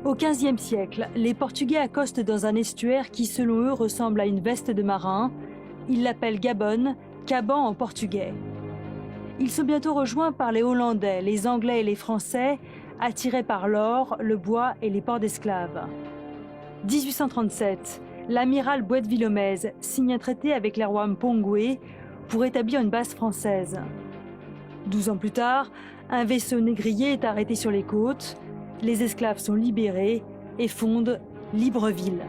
Au XVe siècle, les Portugais accostent dans un estuaire qui, selon eux, ressemble à une veste de marin. Ils l'appellent Gabon, Caban en portugais. Ils sont bientôt rejoints par les Hollandais, les Anglais et les Français, attirés par l'or, le bois et les ports d'esclaves. 1837, l'amiral Boët-Villomèze signe un traité avec les rois Mpongwe pour établir une base française. 12 ans plus tard, un vaisseau négrier est arrêté sur les côtes, les esclaves sont libérés et fondent Libreville.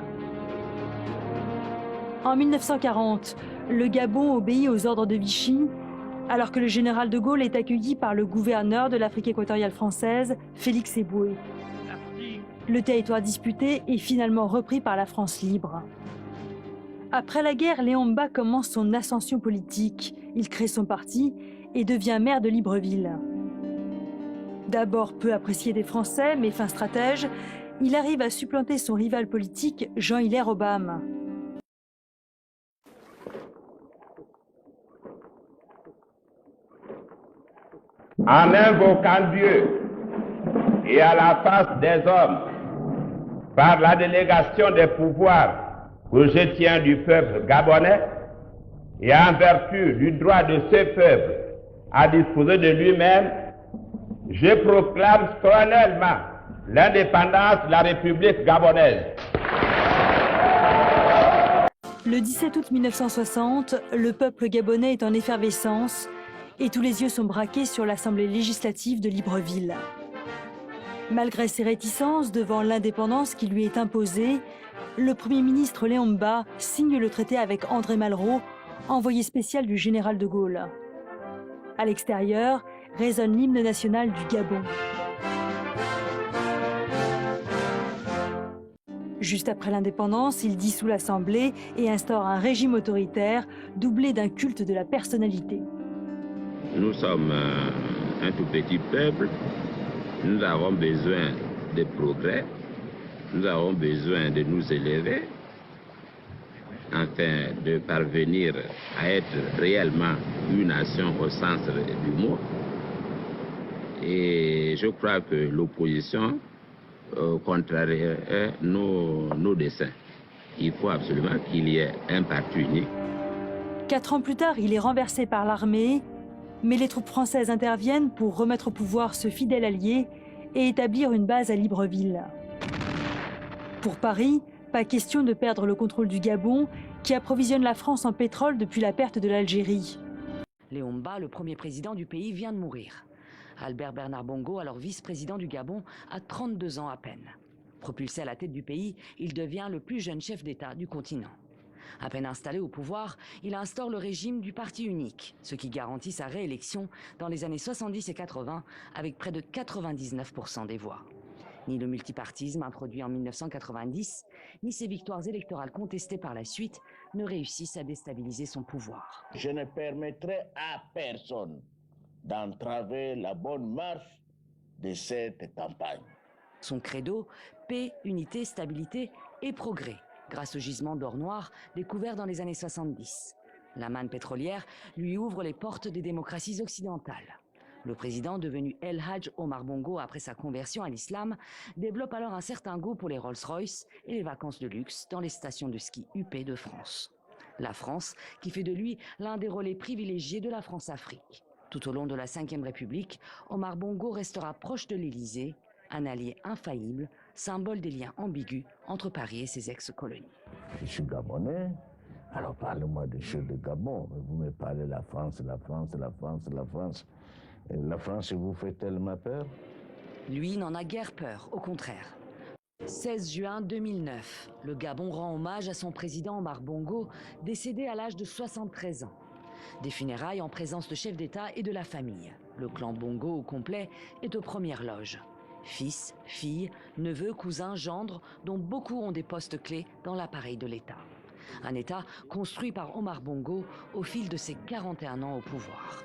En 1940, le Gabon obéit aux ordres de Vichy, alors que le général de Gaulle est accueilli par le gouverneur de l'Afrique équatoriale française, Félix Éboué. Le territoire disputé est finalement repris par la France libre. Après la guerre, Léon Mba commence son ascension politique. Il crée son parti et devient maire de Libreville. D'abord peu apprécié des Français, mais fin stratège, il arrive à supplanter son rival politique, Jean-Hilaire Obama. En invoquant Dieu et à la face des hommes, par la délégation des pouvoirs que je tiens du peuple gabonais et en vertu du droit de ce peuple à disposer de lui-même, je proclame solennellement l'indépendance de la République gabonaise. Le 17 août 1960, le peuple gabonais est en effervescence et tous les yeux sont braqués sur l'Assemblée législative de Libreville. Malgré ses réticences devant l'indépendance qui lui est imposée, le Premier ministre Léon Mba signe le traité avec André Malraux, envoyé spécial du général de Gaulle. À l'extérieur, résonne l'hymne national du Gabon. Juste après l'indépendance, il dissout l'Assemblée et instaure un régime autoritaire doublé d'un culte de la personnalité. Nous sommes un tout petit peuple, nous avons besoin de progrès, nous avons besoin de nous élever afin de parvenir à être réellement une nation au sens du mot. Et je crois que l'opposition contrarie nos desseins. Il faut absolument qu'il y ait un parti unique. 4 ans plus tard, il est renversé par l'armée, mais les troupes françaises interviennent pour remettre au pouvoir ce fidèle allié et établir une base à Libreville. Pour Paris, pas question de perdre le contrôle du Gabon, qui approvisionne la France en pétrole depuis la perte de l'Algérie. Léon Mba, le premier président du pays, vient de mourir. Albert Bernard Bongo, alors vice-président du Gabon, a 32 ans à peine. Propulsé à la tête du pays, il devient le plus jeune chef d'État du continent. À peine installé au pouvoir, il instaure le régime du parti unique, ce qui garantit sa réélection dans les années 70 et 80 avec près de 99% des voix. Ni le multipartisme introduit en 1990, ni ses victoires électorales contestées par la suite ne réussissent à déstabiliser son pouvoir. Je ne permettrai à personne d'entraver la bonne marche de cette campagne. Son credo, paix, unité, stabilité et progrès, grâce au gisement d'or noir découvert dans les années 70. La manne pétrolière lui ouvre les portes des démocraties occidentales. Le président, devenu El Hadj Omar Bongo après sa conversion à l'islam, développe alors un certain goût pour les Rolls-Royce et les vacances de luxe dans les stations de ski huppées de France. La France, qui fait de lui l'un des relais privilégiés de la France-Afrique. Tout au long de la Ve République, Omar Bongo restera proche de l'Élysée, un allié infaillible, symbole des liens ambigus entre Paris et ses ex-colonies. Je suis gabonais, alors parlez-moi des choses de Gabon. Vous me parlez de la France, la France, la France, la France. Et la France vous fait tellement peur? Lui n'en a guère peur, au contraire. 16 juin 2009, le Gabon rend hommage à son président Omar Bongo, décédé à l'âge de 73 ans. Des funérailles en présence de chefs d'État et de la famille. Le clan Bongo au complet est aux premières loges. Fils, filles, neveux, cousins, gendres, dont beaucoup ont des postes clés dans l'appareil de l'État. Un État construit par Omar Bongo au fil de ses 41 ans au pouvoir.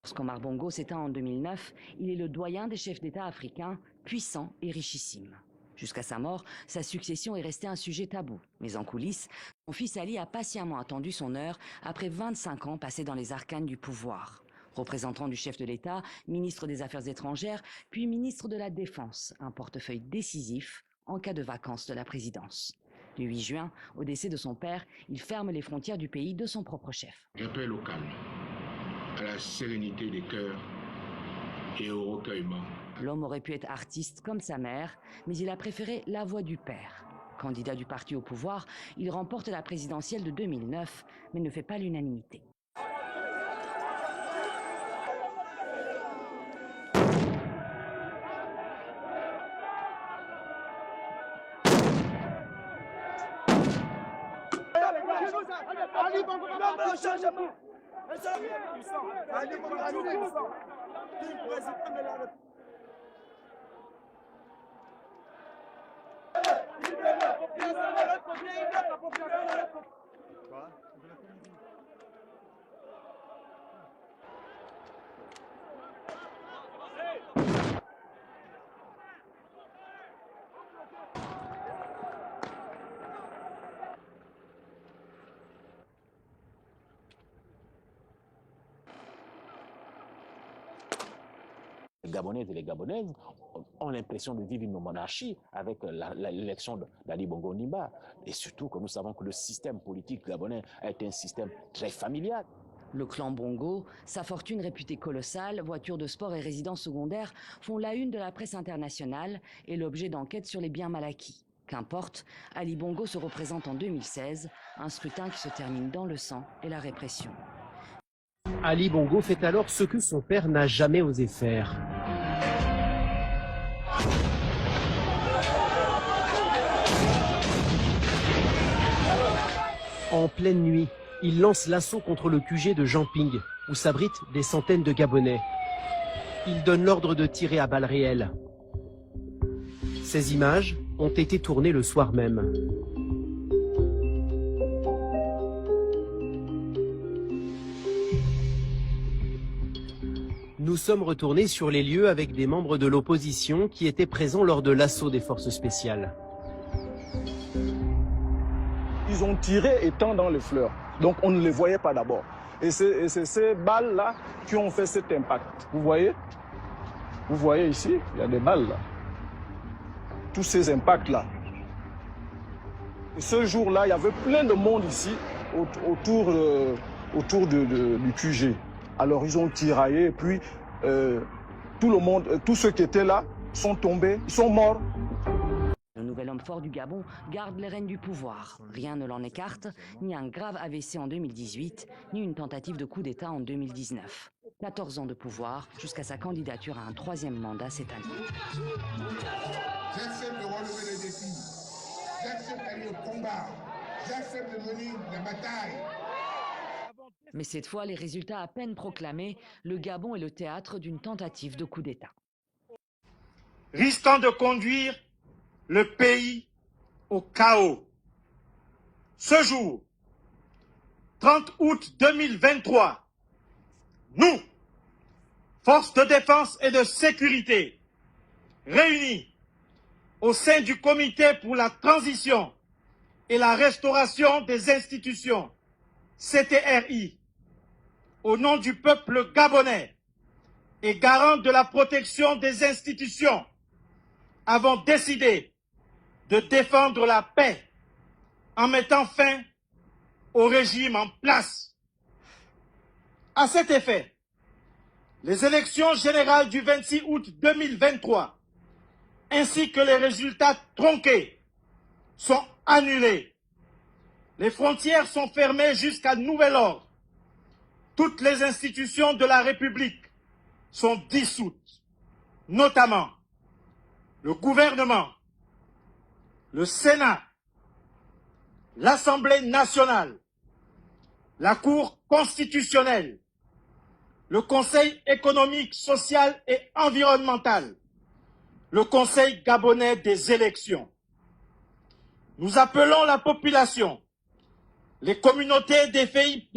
Lorsqu'Omar Bongo s'éteint en 2009, il est le doyen des chefs d'État africains, puissant et richissime. Jusqu'à sa mort, sa succession est restée un sujet tabou. Mais en coulisses, son fils Ali a patiemment attendu son heure après 25 ans passés dans les arcanes du pouvoir. Représentant du chef de l'État, ministre des Affaires étrangères, puis ministre de la Défense, un portefeuille décisif en cas de vacance de la présidence. Le 8 juin, au décès de son père, il ferme les frontières du pays de son propre chef. J'appelle au calme, à la sérénité des cœurs et au recueillement. L'homme aurait pu être artiste comme sa mère, mais il a préféré la voix du père. Candidat du parti au pouvoir, il remporte la présidentielle de 2009, mais ne fait pas l'unanimité. Les Gabonaises et les Gabonaises ont l'impression de vivre une monarchie avec l'élection d'Ali Bongo Ondimba. Et surtout que nous savons que le système politique gabonais est un système très familial. Le clan Bongo, sa fortune réputée colossale, voitures de sport et résidences secondaires font la une de la presse internationale et l'objet d'enquêtes sur les biens mal acquis. Qu'importe, Ali Bongo se représente en 2016, un scrutin qui se termine dans le sang et la répression. Ali Bongo fait alors ce que son père n'a jamais osé faire. En pleine nuit, il lance l'assaut contre le QG de Jamping, où s'abritent des centaines de Gabonais. Il donne l'ordre de tirer à balles réelles. Ces images ont été tournées le soir même. Nous sommes retournés sur les lieux avec des membres de l'opposition qui étaient présents lors de l'assaut des forces spéciales. Ils ont tiré étant dans les fleurs, donc on ne les voyait pas d'abord. Et c'est ces balles-là qui ont fait cet impact. Vous voyez ici, il y a des balles là. Tous ces impacts-là. Et ce jour-là, il y avait plein de monde ici autour du QG. Alors ils ont tiraillé et puis tout le monde, tous ceux qui étaient là sont tombés, ils sont morts. Le nouvel homme fort du Gabon garde les rênes du pouvoir. Rien ne l'en écarte, ni un grave AVC en 2018, ni une tentative de coup d'État en 2019. 14 ans de pouvoir, jusqu'à sa candidature à un 3e mandat cette année. J'accepte de relever les défis. J'accepte d'aller au combat. J'accepte de mener la bataille. Mais cette fois, les résultats à peine proclamés, le Gabon est le théâtre d'une tentative de coup d'État. Risquant de conduire le pays au chaos. Ce jour, 30 août 2023, nous, forces de défense et de sécurité, réunis au sein du Comité pour la transition et la restauration des institutions, CTRI, au nom du peuple gabonais et garant de la protection des institutions, avons décidé de défendre la paix en mettant fin au régime en place. À cet effet, les élections générales du 26 août 2023 ainsi que les résultats tronqués sont annulés. Les frontières sont fermées jusqu'à nouvel ordre. Toutes les institutions de la République sont dissoutes, notamment le gouvernement, le Sénat, l'Assemblée nationale, la Cour constitutionnelle, le Conseil économique, social et environnemental, le Conseil gabonais des élections. Nous appelons la population, les communautés des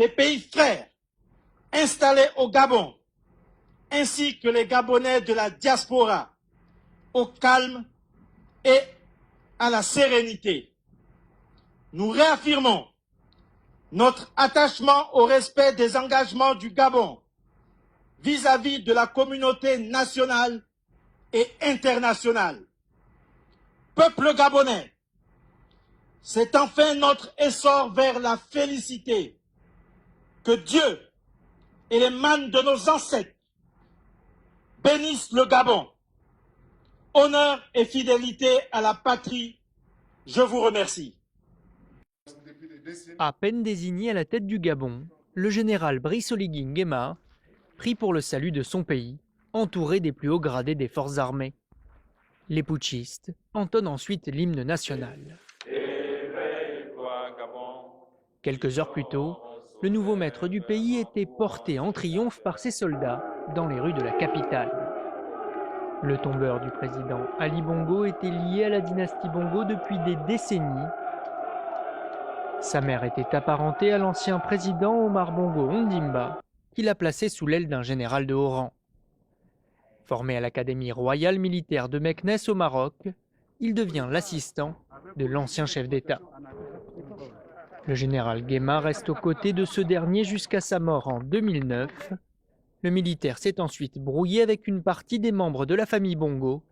pays frères installés au Gabon, ainsi que les Gabonais de la diaspora, au calme et à la sérénité. Nous réaffirmons notre attachement au respect des engagements du Gabon vis-à-vis de la communauté nationale et internationale. Peuple gabonais, c'est enfin notre essor vers la félicité. Que Dieu et les mânes de nos ancêtres bénissent le Gabon. Honneur et fidélité à la patrie, je vous remercie. À peine désigné à la tête du Gabon, le général Brice Oligui Nguema prie pour le salut de son pays, entouré des plus hauts gradés des forces armées. Les putschistes entonnent ensuite l'hymne national. Quelques heures plus tôt, le nouveau maître du pays était porté en triomphe par ses soldats dans les rues de la capitale. Le tombeur du président Ali Bongo était lié à la dynastie Bongo depuis des décennies. Sa mère était apparentée à l'ancien président Omar Bongo Ondimba, qui l'a placé sous l'aile d'un général de haut rang. Formé à l'Académie royale militaire de Meknès au Maroc, il devient l'assistant de l'ancien chef d'État. Le général Nguema reste aux côtés de ce dernier jusqu'à sa mort en 2009. Le militaire s'est ensuite brouillé avec une partie des membres de la famille Bongo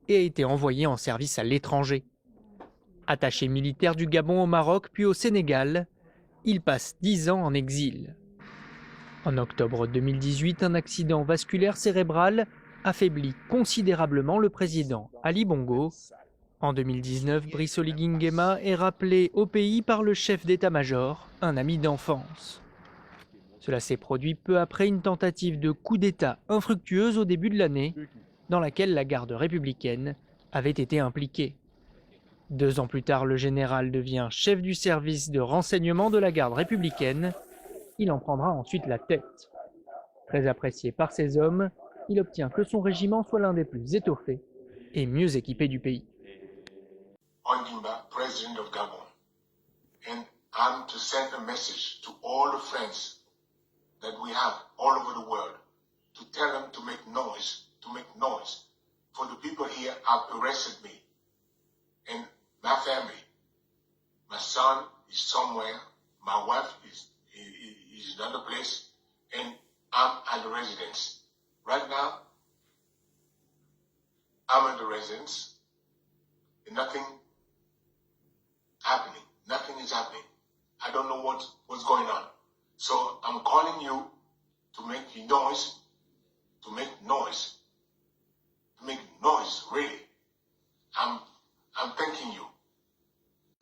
et a été envoyé en service à l'étranger. Attaché militaire du Gabon au Maroc puis au Sénégal, il passe 10 ans en exil. En octobre 2018, un accident vasculaire cérébral affaiblit considérablement le président Ali Bongo. En 2019, Brice Oligui Nguema est rappelé au pays par le chef d'état-major, un ami d'enfance. Cela s'est produit peu après une tentative de coup d'État infructueuse au début de l'année, dans laquelle la garde républicaine avait été impliquée. 2 ans plus tard, le général devient chef du service de renseignement de la garde républicaine. Il en prendra ensuite la tête. Très apprécié par ses hommes, il obtient que son régiment soit l'un des plus étoffés et mieux équipés du pays. Ondimba, President of Gabon, and I'm to send a message to all the friends that we have all over the world to tell them to make noise, for the people here have arrested me and my family. My son is somewhere, my wife is in another place, and I'm at the residence. Right now, I'm at the residence, and nothing is happening. I don't know what's going on. So I'm calling you to make noise, really. I'm thanking you.